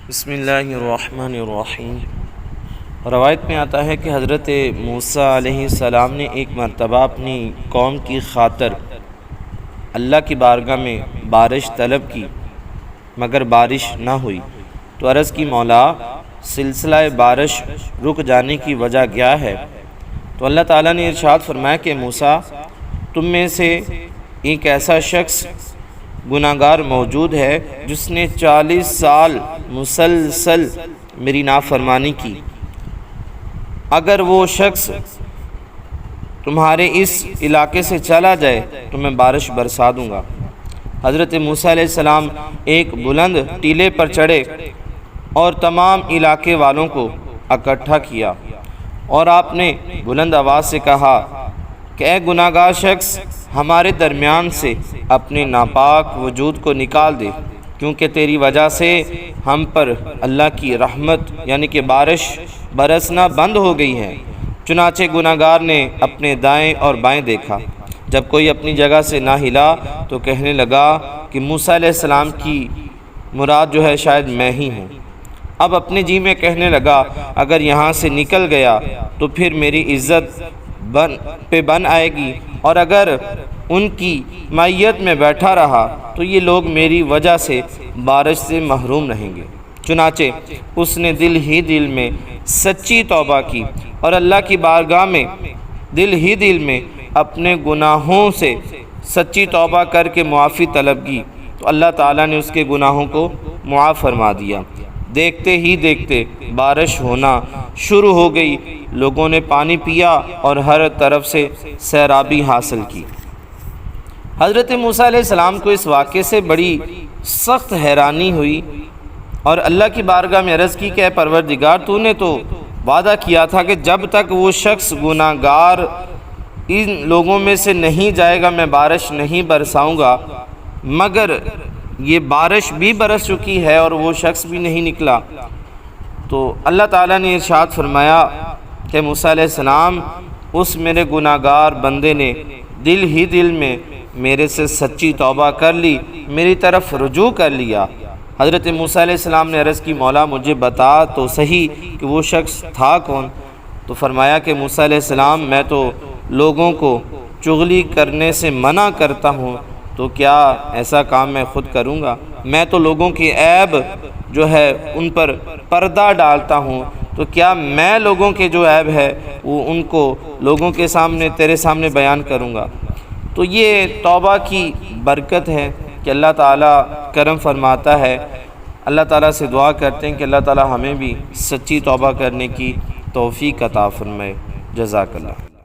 بسم اللہ الرحمن الرحیم۔ روایت میں آتا ہے کہ حضرت موسیٰ علیہ السلام نے ایک مرتبہ اپنی قوم کی خاطر اللہ کی بارگاہ میں بارش طلب کی، مگر بارش نہ ہوئی تو عرض کی، مولا سلسلہ بارش رک جانے کی وجہ کیا ہے؟ تو اللہ تعالیٰ نے ارشاد فرمایا کہ موسیٰ، تم میں سے ایک ایسا شخص گناہگار موجود ہے جس نے 40 سال مسلسل میری نافرمانی کی۔ اگر وہ شخص تمہارے اس علاقے سے چلا جائے تو میں بارش برسا دوں گا۔ حضرت موسیٰ علیہ السلام ایک بلند ٹیلے پر چڑھے اور تمام علاقے والوں کو اکٹھا کیا، اور آپ نے بلند آواز سے کہا کہ اے گناہگار شخص، ہمارے درمیان سے اپنے ناپاک وجود کو نکال دے، کیونکہ تیری وجہ سے ہم پر اللہ کی رحمت یعنی کہ بارش برسنا بند ہو گئی ہے۔ چنانچہ گناہگار نے اپنے دائیں اور بائیں دیکھا، جب کوئی اپنی جگہ سے نہ ہلا تو کہنے لگا کہ موسیٰ علیہ السلام کی مراد جو ہے شاید میں ہی ہوں۔ اب اپنے جی میں کہنے لگا، اگر یہاں سے نکل گیا تو پھر میری عزت بن آئے گی، اور اگر ان کی معیت میں بیٹھا رہا تو یہ لوگ میری وجہ سے بارش سے محروم رہیں گے۔ چنانچہ اس نے دل ہی دل میں سچی توبہ کی اور اللہ کی بارگاہ میں دل ہی دل میں اپنے گناہوں سے سچی توبہ کر کے معافی طلب کی، تو اللہ تعالیٰ نے اس کے گناہوں کو معاف فرما دیا۔ دیکھتے ہی دیکھتے بارش ہونا شروع ہو گئی، لوگوں نے پانی پیا اور ہر طرف سے سیرابی حاصل کی۔ حضرت موسیٰ علیہ السلام کو اس واقعے سے بڑی سخت حیرانی ہوئی اور اللہ کی بارگاہ میں عرض کی کہ اے پروردگار، تو نے تو وعدہ کیا تھا کہ جب تک وہ شخص گناہگار ان لوگوں میں سے نہیں جائے گا میں بارش نہیں برساؤں گا، مگر یہ بارش بھی برس چکی ہے اور وہ شخص بھی نہیں نکلا۔ تو اللہ تعالیٰ نے ارشاد فرمایا کہ موسیٰ علیہ السلام، اس میرے گناہگار بندے نے دل ہی دل میں میرے سے سچی توبہ کر لی، میری طرف رجوع کر لیا۔ حضرت موسیٰ علیہ السلام نے عرض کی، مولا مجھے بتا تو صحیح کہ وہ شخص تھا کون؟ تو فرمایا کہ موسیٰ علیہ السلام، میں تو لوگوں کو چغلی کرنے سے منع کرتا ہوں، تو کیا ایسا کام میں خود کروں گا؟ میں تو لوگوں کی عیب جو ہے ان پر پردہ ڈالتا ہوں، تو کیا میں لوگوں کے جو عیب ہے وہ ان کو لوگوں کے سامنے تیرے سامنے بیان کروں گا؟ تو یہ توبہ کی برکت ہے کہ اللہ تعالیٰ کرم فرماتا ہے۔ اللہ تعالیٰ سے دعا کرتے ہیں کہ اللہ تعالیٰ ہمیں بھی سچی توبہ کرنے کی توفیق عطا فرمائے۔ جزاک اللہ۔